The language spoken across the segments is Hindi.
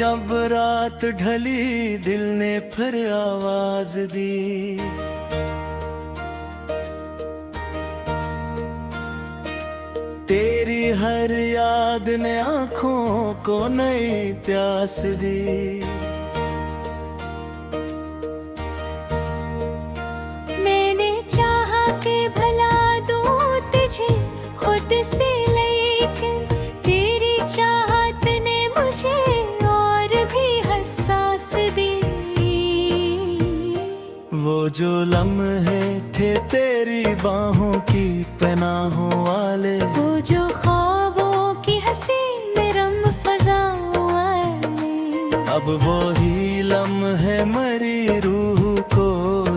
जब रात ढली दिल ने फिर आवाज दी, तेरी हर याद ने आँखों को नई प्यास दी। मैंने चाहा कि भला दूं तुझे खुद से, लेकिन तेरी चाहत ने मुझे और भी हसास दी। वो जो लम्हे थे तेरी बाहों की पनाहों वाले, वो जो ख्वाबों की हंसी नरम फज़ाओं वाले, अब वो ही लम्हे मरी रूह को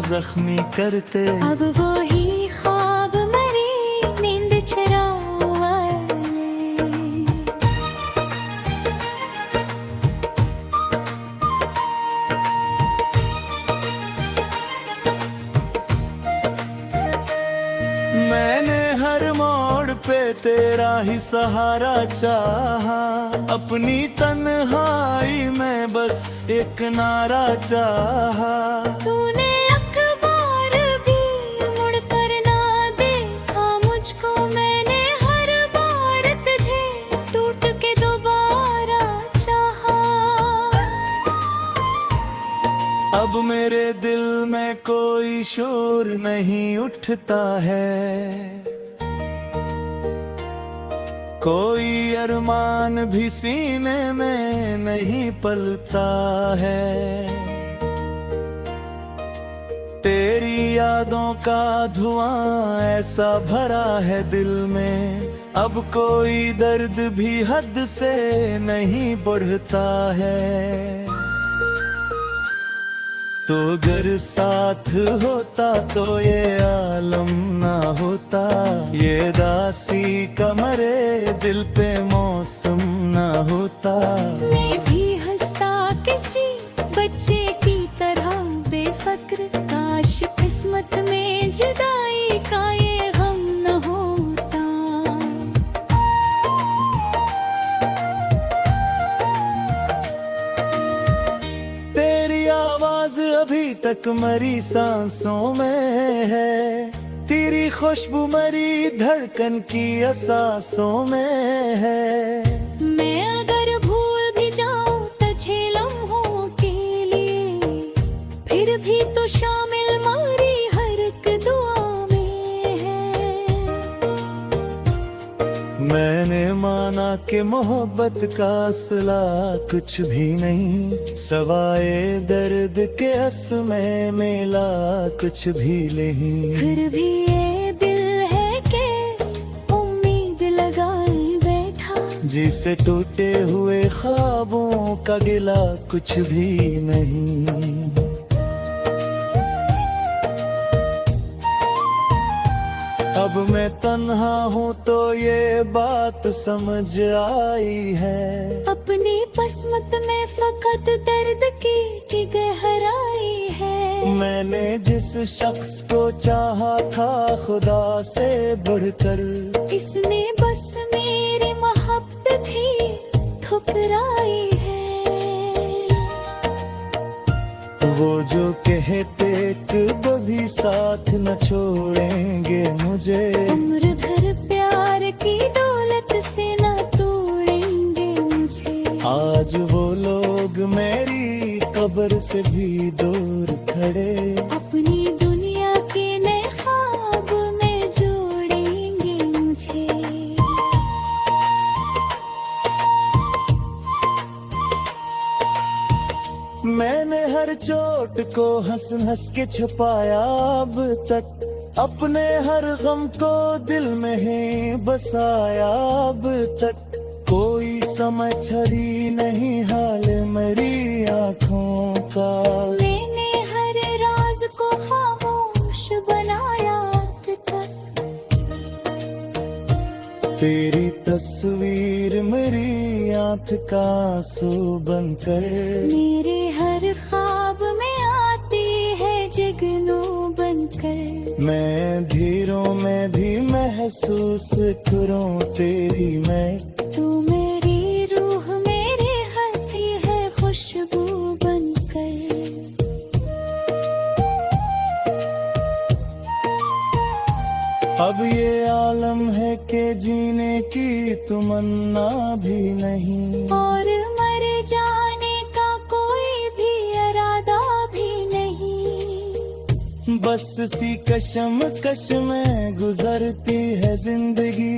जख्मी करते। अब वो ही ख्वाब मरी नींद चराओं वाले। मैंने हर मोड़ पे तेरा ही सहारा चाहा, अपनी तन्हाई में बस एक नारा चाहा। तूने अखबार भी मुड़कर ना देखा मुझको, मैंने हर बार तुझे टूट के दोबारा चाहा। अब मेरे दिल में कोई शोर नहीं उठता है, कोई अरमान भी सीने में नहीं पलता है। तेरी यादों का धुआं ऐसा भरा है दिल में, अब कोई दर्द भी हद से नहीं बढ़ता है। तो अगर साथ होता तो ये आलम ना होता, ये दासी कमरे दिल पे मौसम ना होता। मैं भी हंसता किसी बच्चे की तरह बेफिक्र, काश किस्मत में जुदाई का ये गम न होता। तेरी आवाज अभी तक मरी सांसों में है, तेरी खुशबू मरी धड़कन की एहसासों में है। मैं अगर भूल भी जाऊं तुझे लम्हों के लिए, फिर भी तो शामिल मारी हर एक दुआ में है। मैंने माना कि मोहब्बत का असला कुछ भी नहीं, सवाए दर्द के हंस में मेला कुछ भी नहीं। फिर भी ये दिल है कि उम्मीद लगाए बैठा, जिसे टूटे हुए ख्वाबों का गिला कुछ भी नहीं। अब मैं तन्हा हूँ तो ये बात समझ आई है, अपनी किस्मत में फकत दर्द की गहराई है। मैंने जिस शख्स को चाहा था खुदा से बढ़कर, इसने बस मेरी मोहब्बत ही ठुकराई है। वो जो कहते कभी साथ न छोड़ेंगे मुझे, उम्र भर प्यार की दौलत से न तोड़ेंगे मुझे। आज वो लोग मेरी कब्र से भी दूर खड़े, अपनी दुनिया के नए ख्वाब में जोड़ेंगे मुझे। मैंने हर चोट को हंस हंस के छुपाया अब तक, अपने हर गम को दिल में ही बसाया अब तक। कोई समझ ही नहीं हाल मेरी आँखों का, मैंने हर राज को खामोश बनाया अब तक। तेरी तस्वीर मेरी आँख का आंसू बनकर, मेरे हर ख्वाब में आती है जगनू बनकर। मैं धीरों में भी महसूस करूं तेरी मैं, तू मेरी रूह मेरे हथी है खुदा खुशबू बनकर। अब ये आलम है कि जीने की तमन्ना भी नहीं, और मर जाने का कोई भी इरादा भी नहीं। बस सी कशम कश में गुजरती है जिंदगी,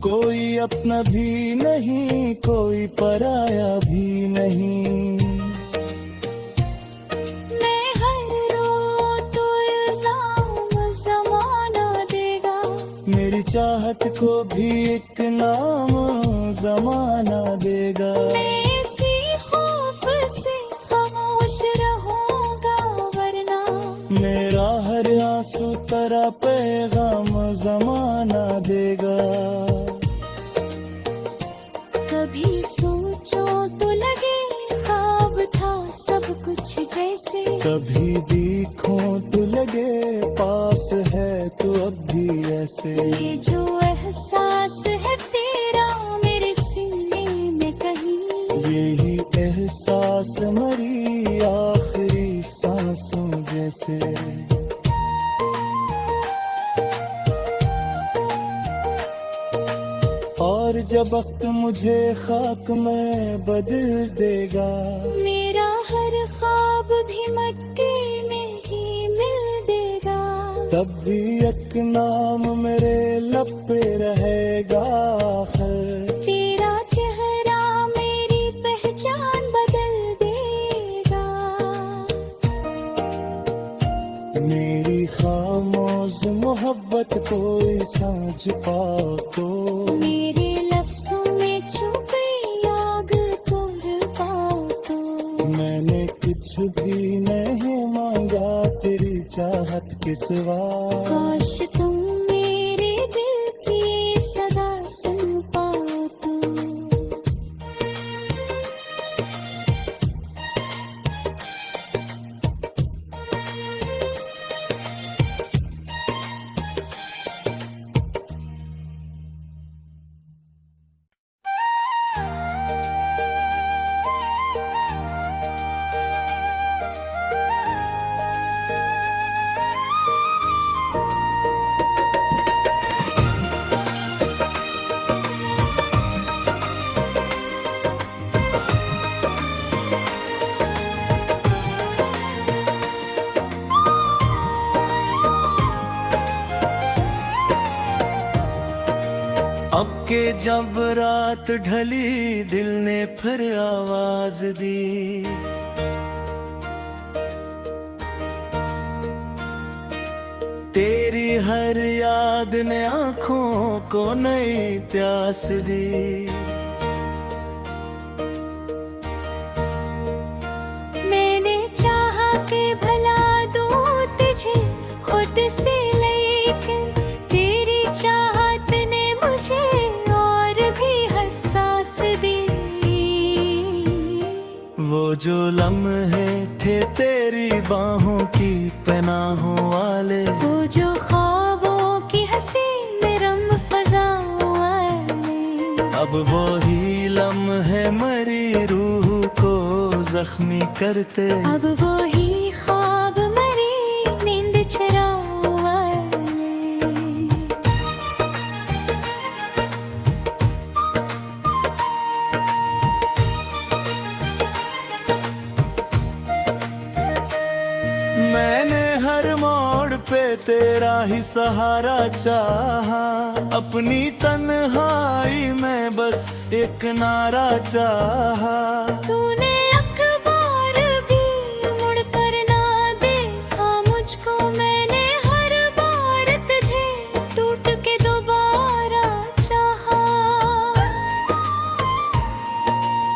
कोई अपना भी नहीं कोई पराया भी नहीं। मैं हर रोज तो इल्जाम ज़माना देगा, मेरी चाहत को भी एक नाम जमाना देगा। मैं इसी खौफ से खामोश रहूंगा, वरना मेरा हर आंसू तेरा पैगाम जमाना देगा। कभी सोचो तो लगे ख्वाब था सब कुछ जैसे, कभी देखो तो लगे पास है तो अब भी ऐसे। ये जो एहसास है तेरा मेरे सीने में कहीं, यही एहसास मरी आखिरी सांसों जैसे। और जब वक्त मुझे खाक में बदल देगा, मेरा हर ख्वाब भी मट्टी में ही मिल देगा। तब भी एक नाम मेरे लब पे रहेगा आखिर। तेरा चेहरा मेरी पहचान बदल देगा। मेरी खामोश मोहब्बत कोई समझ पाओ तो, मेरे लफ्जों में छुपी आग तोड़ पाओ तो। मैंने कुछ भी नहीं मांगा तेरी चाहत के सिवा। काश तुम मेरे दिल की सदा सुन पाओ तो। अब के जब रात ढली दिल ने फिर आवाज दी, तेरी हर याद ने आँखों को नई प्यास दी। मैंने चाहा कि भला दूं तुझे खुद से, लेकिन तेरी चाहत ने मुझे और भी हसास दी। वो जो लम्हे थे तेरी बाहों की पनाहों वाले, वो जो ख्वाबों की हंसी नरम फज़ाओं वाले, अब वो ही लम्हे मरी रूह को जख्मी करते। अब वो ही ख्वाब मरी नींद चराओं वाले। मैंने हर मोड़ पे तेरा ही सहारा चाहा, अपनी तन्हाई में बस एक नारा चाहा। तूने अखबार भी मुड़कर ना देखा मुझको, मैंने हर बार तुझे टूट के दोबारा चाहा।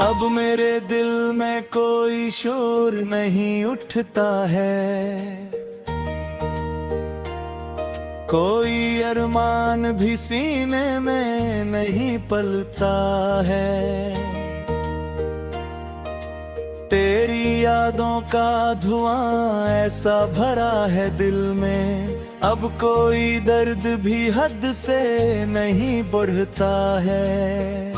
अब मेरे दिल में कोई शोर नहीं उठता है, कोई अरमान भी सीने में नहीं पलता है। तेरी यादों का धुआं ऐसा भरा है दिल में, अब कोई दर्द भी हद से नहीं बढ़ता है।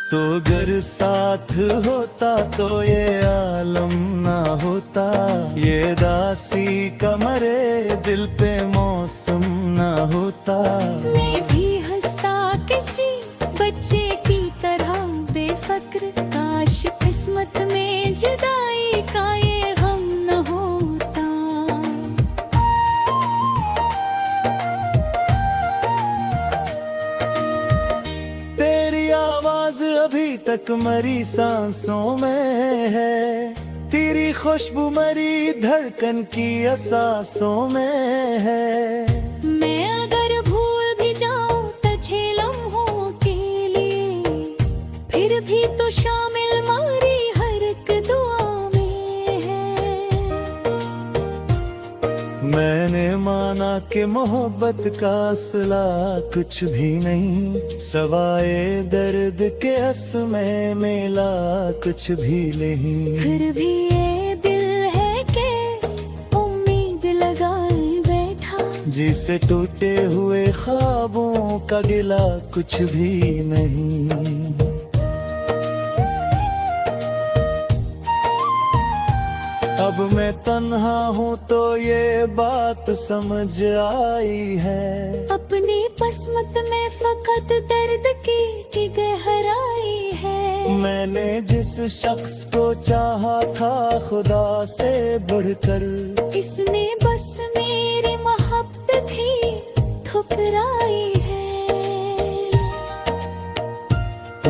तो अगर साथ होता तो ये आलम ना होता, ये दासी कमरे दिल पे मौसम ना होता। मैं भी हंसता किसी बच्चे की तरह बेफिक्र, काश किस्मत में जुदाई का ये गम न होता। तेरी आवाज अभी तक मरी सांसों में है, तेरी खुशबू मरी धड़कन की एहसासों में है। मैं अगर भूल भी जाऊं तुझे लम्हों के लिए, फिर भी तो शामिल मारी हर एक दुआ में है। मैंने माना कि मोहब्बत का असला कुछ भी नहीं, सवाए दर्द के असमें मेला कुछ भी नहीं। फिर भी ये दिल है कि उम्मीद लगाए बैठा, जिसे टूटे हुए ख्वाबों का गिला कुछ भी नहीं। अब मैं तन्हा हूँ तो ये बात समझ आई है, अपनी किस्मत में फकत दर्द की गहराई है। मैंने जिस शख्स को चाहा था खुदा से बढ़कर, इसने बस मेरी मोहब्बत ही ठुकराई है।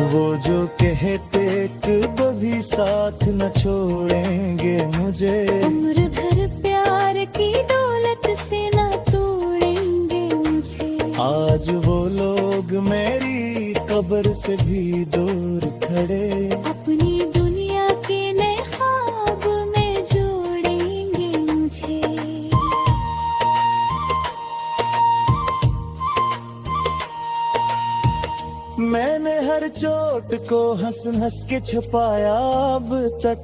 वो जो कहते कभी साथ न छोड़ेंगे मुझे, उम्र भर प्यार की दौलत से न तोड़ेंगे मुझे। आज वो लोग मेरी कब्र से भी दूर खड़े, अपनी दुनिया के नए ख्वाब में जोड़ेंगे मुझे। मैंने हर चोट को हंस हंस के छुपाया अब तक,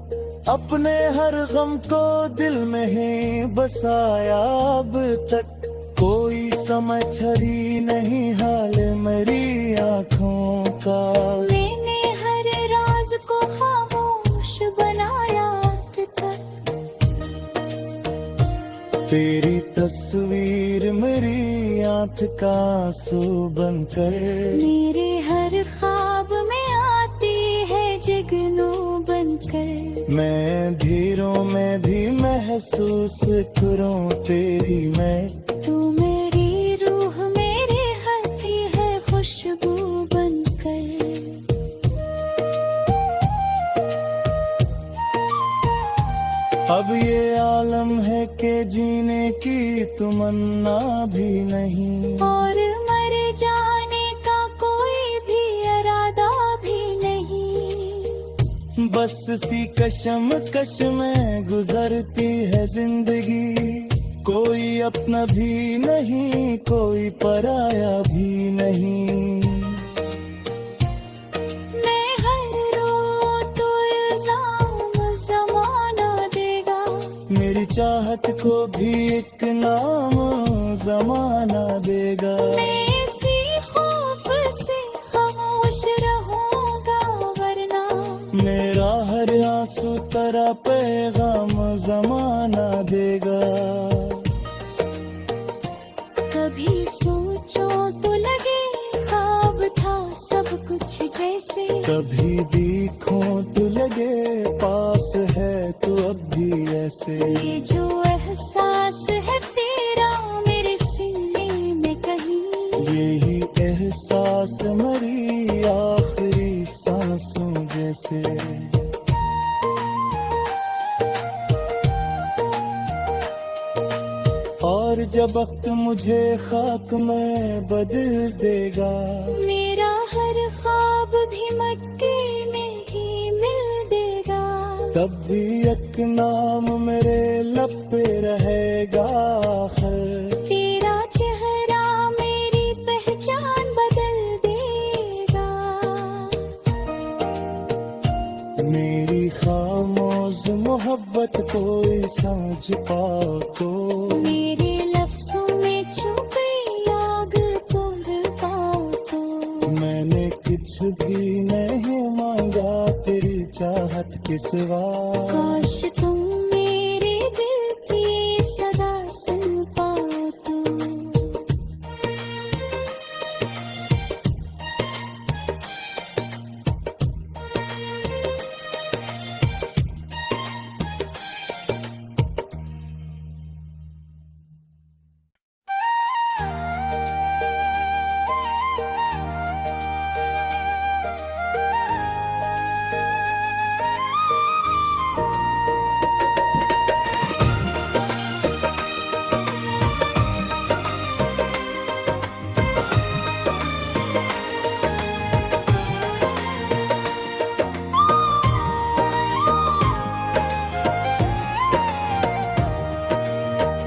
अपने हर गम को दिल में ही बसाया अब तक। कोई समझ ही नहीं हाल मेरी आँखों का, मैंने हर राज को खामोश बनाया अब तक। तेरी तस्वीर मेरी आँख का आंसू बनकर, मेरे हर ख्वाब में आती है जगनू बनकर। मैं धीरों में भी महसूस करूं तेरी मैं, तू मेरी रूह मेरे हथी है खुशबू बनकर। अब ये आलम है कि जीने की तमन्ना भी नहीं, और मर जाने का कोई भी इरादा भी नहीं। बस सी कशम कश में गुजरती है जिंदगी, कोई अपना भी नहीं कोई पराया भी नहीं। मैं हर रोज तो इल्जाम जमाना देगा, मेरी चाहत को भी एक नाम जमाना देगा। मैं इसी खौफ से खामोश रहूंगा वरना, मेरा हर आंसू तेरा पैगाम जमाना देगा। कभी सोचो तो लगे ख्वाब था सब कुछ जैसे, कभी देखो तो लगे पास है तो अब भी ऐसे। ये जो एहसास है तेरा मेरे सीने में कहीं, यही एहसास मरी आखिरी सांसों जैसे। और जब वक्त मुझे खाक में बदल देगा, मेरा हर ख्वाब भी मट्टी में ही मिल देगा। तब भी एक नाम मेरे लब पे रहेगा आखिर। तेरा चेहरा मेरी पहचान बदल देगा। मेरी खामोश मोहब्बत कोई समझ पाओ तो, मेरे लफ्जों में छुपी आग तोड़ पाओ तो, मैंने कुछ भी नहीं चाहत के सिवा। काश तुम मेरे दिल की सदा सुन पाओ तो।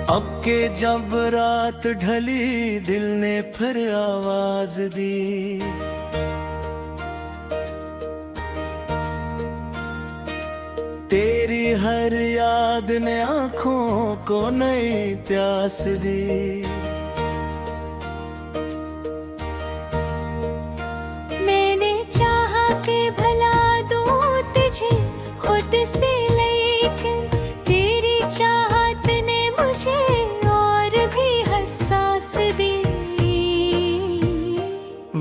अब के जब रात ढली दिल ने फिर आवाज दी। तेरी हर याद ने आँखों को नई प्यास दी। मैंने चाहा कि भला दूं तुझे खुद से, लेकिन तेरी चाहत ने मुझे और भी हसास दी।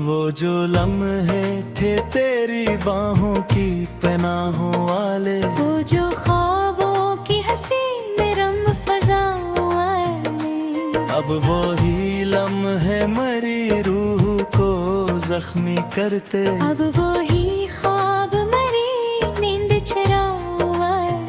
वो जो लम्हे थे तेरी बाहों की पनाहों वाले, वो जो ख्वाबों की हंसी नरम फज़ाओं वाले, अब वो ही लम्हे मरी रूह को जख्मी करते। अब वो ही ख्वाब मरी नींद चराओं वाले।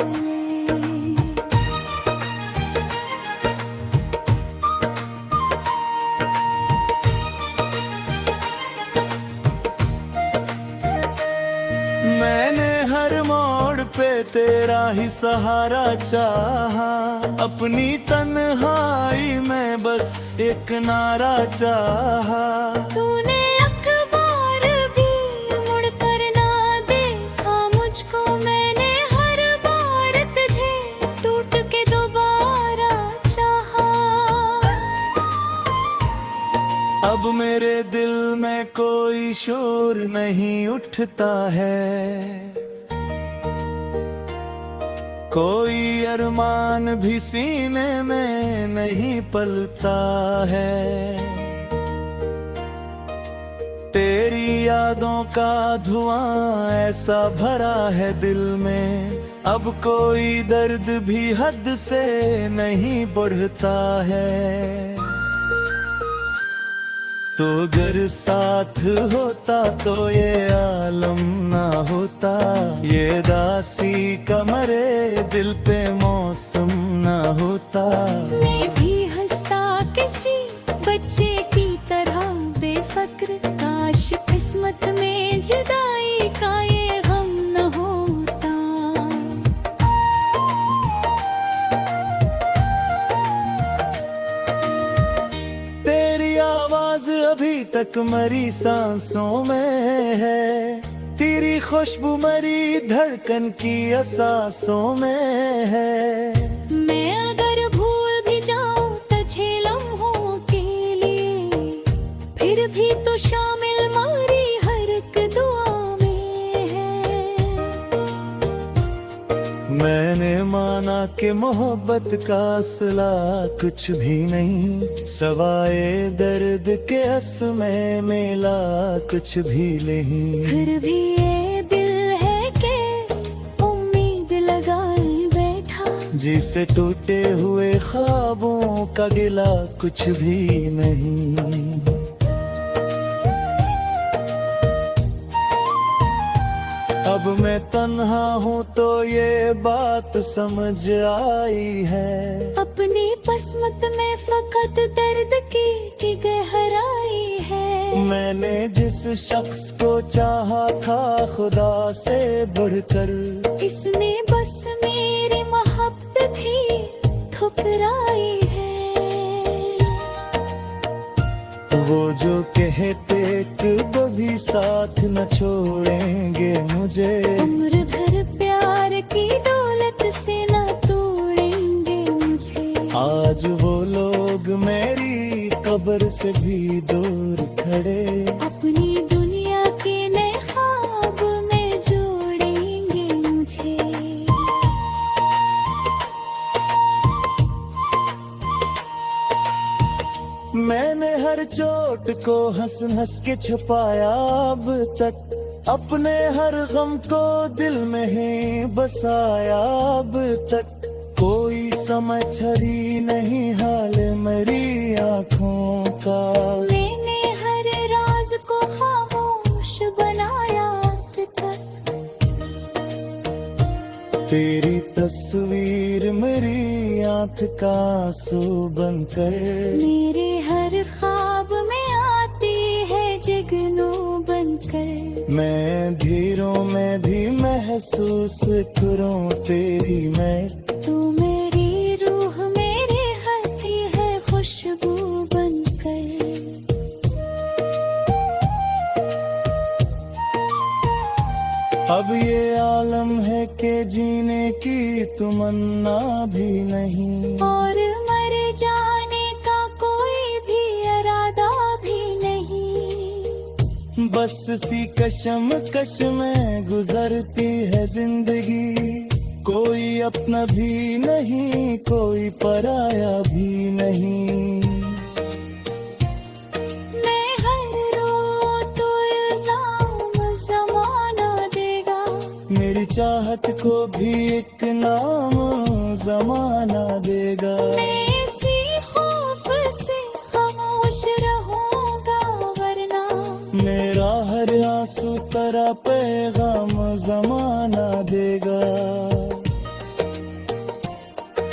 मैंने हर मोड़ पे तेरा ही सहारा चाहा, अपनी तन्हाई में बस एक नारा चाहा। तूने अखबार भी मुड़ कर ना देखा मुझको, मैंने हर बार तुझे टूट के दोबारा चाहा। अब मेरे दिल में कोई शोर नहीं उठता है, कोई अरमान भी सीने में नहीं पलता है। तेरी यादों का धुआं ऐसा भरा है दिल में, अब कोई दर्द भी हद से नहीं बढ़ता है। तो अगर साथ होता तो ये आलम ना होता, ये दासी कमरे दिल पे मौसम ना होता। मैं भी हंसता किसी बच्चे की तरह बेफिक्र, काश किस्मत में जुदाई का ये गम न होता। तेरी आवाज अभी तक मरी सांसों में है, तेरी खुशबू मरी धड़कन की एहसासों में है। मैं अगर भूल भी जाऊं तुझे लम्हों के लिए, फिर भी तो शामिल मारी हर एक दुआ में है। मैंने माना कि मोहब्बत का असला कुछ भी नहीं, सवाए दर्द के हंस में मेला कुछ भी नहीं। फिर भी ये दिल है कि उम्मीद लगाए बैठा, जिसे टूटे हुए ख्वाबों का गिला कुछ भी नहीं। अब मैं तन्हा हूँ तो ये बात समझ आई है, अपनी किस्मत में फकत दर्द की गहराई है। मैंने जिस शख्स को चाहा था खुदा से बढ़कर, इसने बस मेरी मोहब्बत ही ठुकराई है। वो जो कहते कभी साथ न छोड़ेंगे मुझे, उम्र भर प्यार की दौलत से न तोड़ेंगे मुझे। आज वो लोग मेरी कब्र से भी दूर खड़े, अपनी दुनिया के नए ख्वाब में जोड़ेंगे चोट को हंस हंस के छुपाया अब तक, अपने हर गम को दिल में ही बसाया अब तक। कोई समझ ही नहीं हाल मेरी आँखों का, मैंने हर राज को खामोश बनाया अब तक। तेरी तस्वीर मेरी आँख का आंसू बनकर, मेरे हर ख्वाब में आती है जगनू बनकर। मैं धीरों में भी महसूस करूं तेरी मैं, तू मेरी रूह मेरी हंसी है खुशबू बनकर। अब ये आलम है कि जीने की तमन्ना भी नहीं, और मर जाने का कोई भी इरादा भी नहीं। बस सी कशम कश में गुजरती है जिंदगी, कोई अपना भी नहीं कोई पराया भी नहीं। मैं हर रो तो इल्जाम ज़माना देगा, मेरी चाहत को भी एक नाम जमाना देगा। मैं इसी खौफ से खामोश रहूंगा वरना, मेरा हर आंसू तेरा पैगाम जमाना देगा।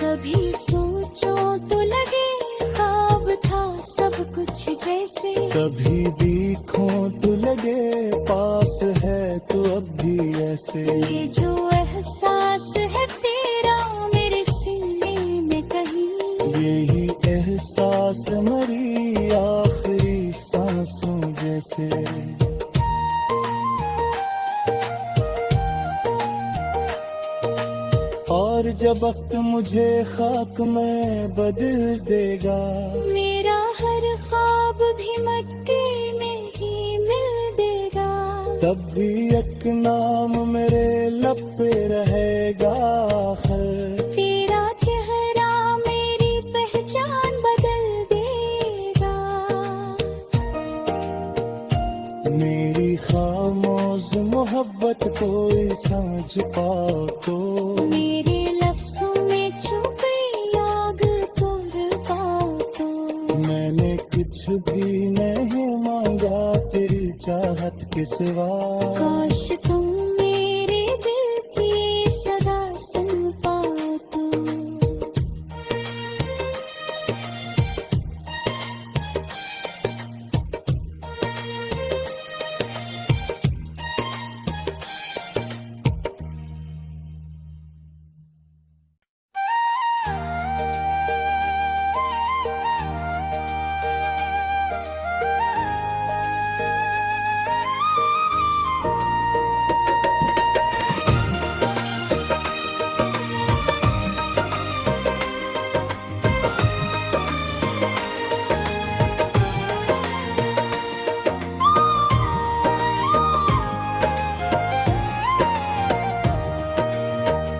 कभी सोचो तो लगे ख्वाब था सब कुछ जैसे, कभी देखूं तो लगे पास है तो अब भी ऐसे। ये जो एहसास है तेरा मेरे सीने में कहीं, यही एहसास मरी आखिरी सांसों जैसे। और जब वक्त मुझे खाक में बदल देगा, मेरा हर ख्वाब भी मिट्टी में ही मिल देगा। तब भी एक नाम मेरे लब पे रहेगा आखिर, तेरा चेहरा मेरी पहचान बदल देगा। मेरी खामोश मोहब्बत कोई समझ पाओ तो, मेरे लफ्जों में छुपी आग तोड़ पाओ तो। मैंने कुछ भी नहीं मांगा तेरी चाहत के सिवा, काश तुम मेरे दिल की सदा सुन पाओ तो।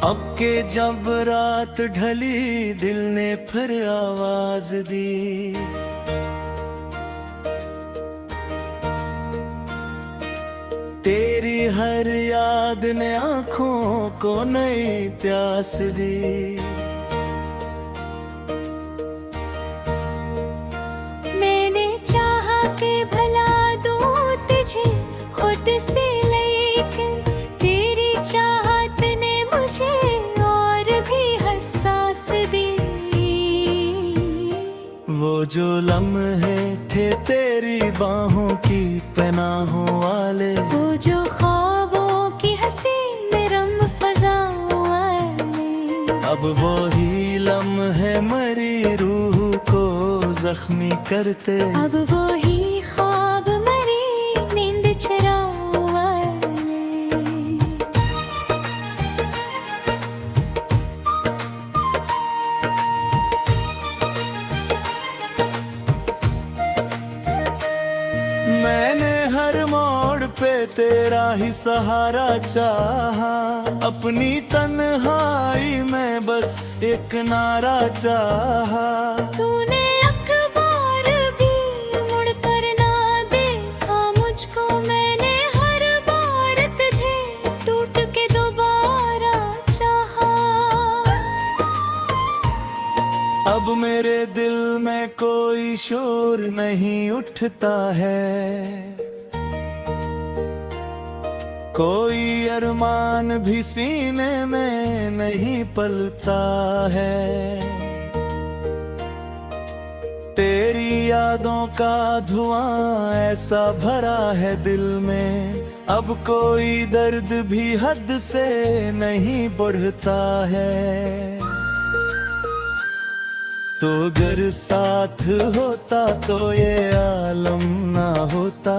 अब के जब रात ढली दिल ने फिर आवाज दी, तेरी हर याद ने आँखों को नई प्यास दी। मैंने चाहा कि भला दूं तुझे खुद से, लेकिन तेरी चाहत ने मुझे और भी हसास दी। वो जो लम्हे थे तेरी बाहों की पनाहों वाले, वो जो ख्वाबों की हसीन नरम फज़ाओं वाले, अब वो ही लम्हे मरी रूह को जख्मी करते। अब वो ही ख्वाब मरी नींद चराओं वाले। मैंने हर मोड़ पे तेरा ही सहारा चाहा, अपनी तन्हाई में बस एक नारा चाहा। तूने अखबार भी मुड़ अब मेरे दिल में कोई शोर नहीं उठता है, कोई अरमान भी सीने में नहीं पलता है। तेरी यादों का धुआं ऐसा भरा है दिल में, अब कोई दर्द भी हद से नहीं बढ़ता है। तो अगर साथ होता तो ये आलम ना होता,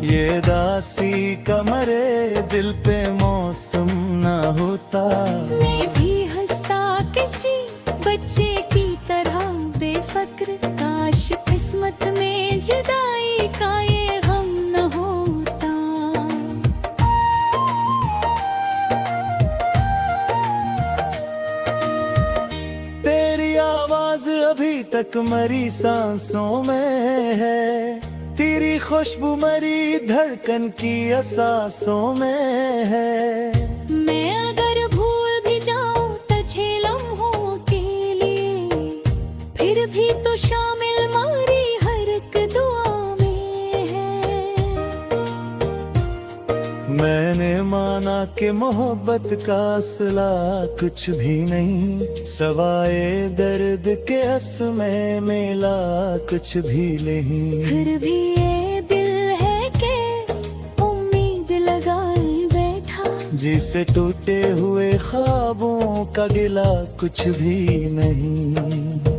ये दासी कमरे दिल पे मौसम ना होता। मैं भी हंसता किसी बच्चे की तरह बेफिक्र, काश किस्मत में जुदाई का ये गम न होता। तेरी आवाज अभी तक मरी सांसों में है, तेरी खुशबू मरी धड़कन की एहसासों में है। मैं अगर भूल भी जाऊं तुझे लम्हों के लिए, फिर भी तो शामिल मारी हर एक दुआ में है। मैंने माना कि मोहब्बत का असला कुछ भी नहीं, सवाए दर्द के असमें मेला कुछ भी नहीं। फिर भी ये दिल है कि उम्मीद लगाए बैठा, जिसे टूटे हुए ख्वाबों का गिला कुछ भी नहीं।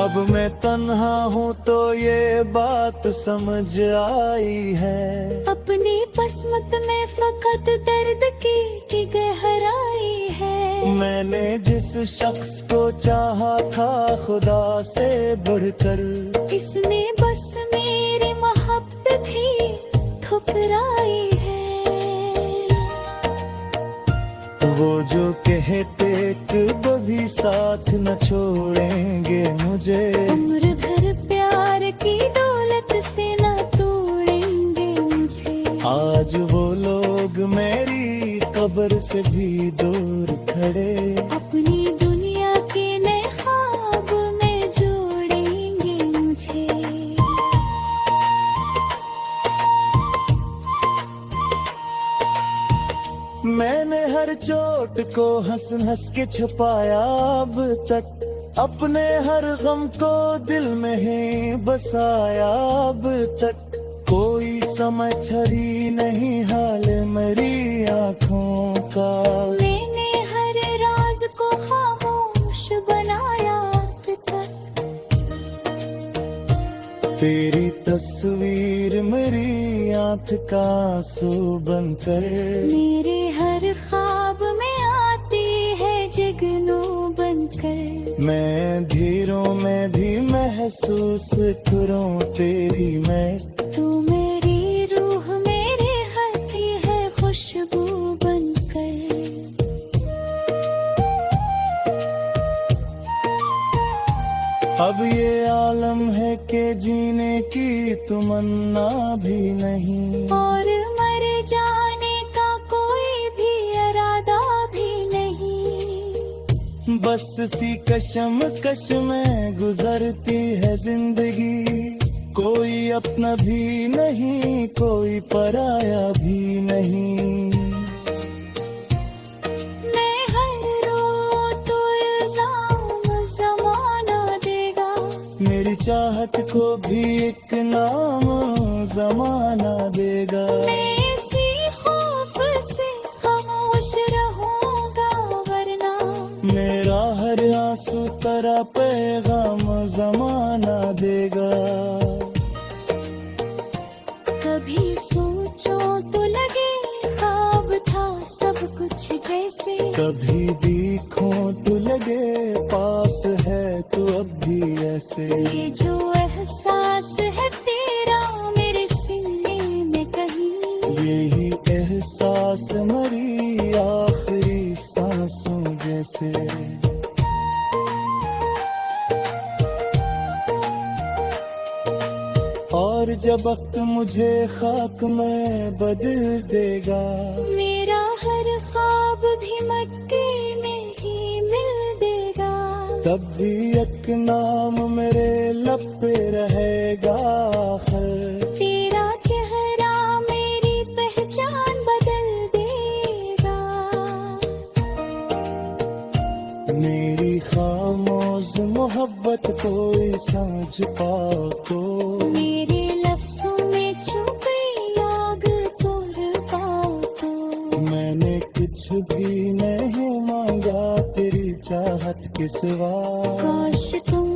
अब मैं तन्हा हूँ तो ये बात समझ आई है, अपनी किस्मत में फकत दर्द की गहराई है। मैंने जिस शख्स को चाहा था खुदा से बढ़कर, इसने बस मेरी मोहब्बत ही ठुकराई है। वो जो कहते कभी साथ न छोड़ेंगे मुझे, उम्र भर प्यार की दौलत से न तोड़ेंगे मुझे। आज वो लोग मेरी कब्र से भी दूर खड़े, अपनी दुनिया के नए ख्वाब में जोड़ेंगे मुझे। मैंने हर चोट को हंस हंस के छुपाया अब तक, अपने हर गम को दिल में ही बसाया अब तक। कोई समझ ही नहीं हाल मेरी आँखों का, मैंने हर राज को खामोश बनाया अब तक। तेरी तस्वीर मेरी आँख का आंसू बनकर, मेरे हर ख्वाब में आती है जगनू बनकर। मैं धीरों में भी महसूस करूं तेरी मैं, तू मेरी रूह मेरे हथी है खुशबू बनकर। अब ये आलम है कि जीने की तमन्ना भी नहीं, और मर जाने का कोई भी इरादा भी नहीं। बस सी कशम कश में गुजरती है जिंदगी, कोई अपना भी नहीं कोई पराया भी नहीं। मैं हर रोज तो इल्जाम जमाना देगा, मेरी चाहत को भी एक नाम जमाना देगा। मैं इसी खौफ से खामोश रहूंगा वरना, मेरा हर आंसू तेरा पैगाम जमाना देगा। कभी सोचो तो लगे ख्वाब था सब कुछ जैसे, कभी देखो तो लगे पास है तू अब भी ऐसे। ये जो एहसास है तेरा मेरे सीने में कहीं, यही एहसास मरी आखिरी सांसों जैसे। और जब वक्त मुझे खाक में बदल देगा, मेरा हर ख्वाब भी मटके में ही मिल देगा, तब भी एक नाम मेरे लब पे रहेगा आखिर। तेरा चेहरा मेरी पहचान बदल देगा। मेरी खामोश मोहब्बत कोई समझ पाओ तो, मेरे लफ्जों में छुपी आग तोड़ पाओ तो, मैंने कुछ भी नहीं मांगा तेरी चाहत के सिवा। काश तुम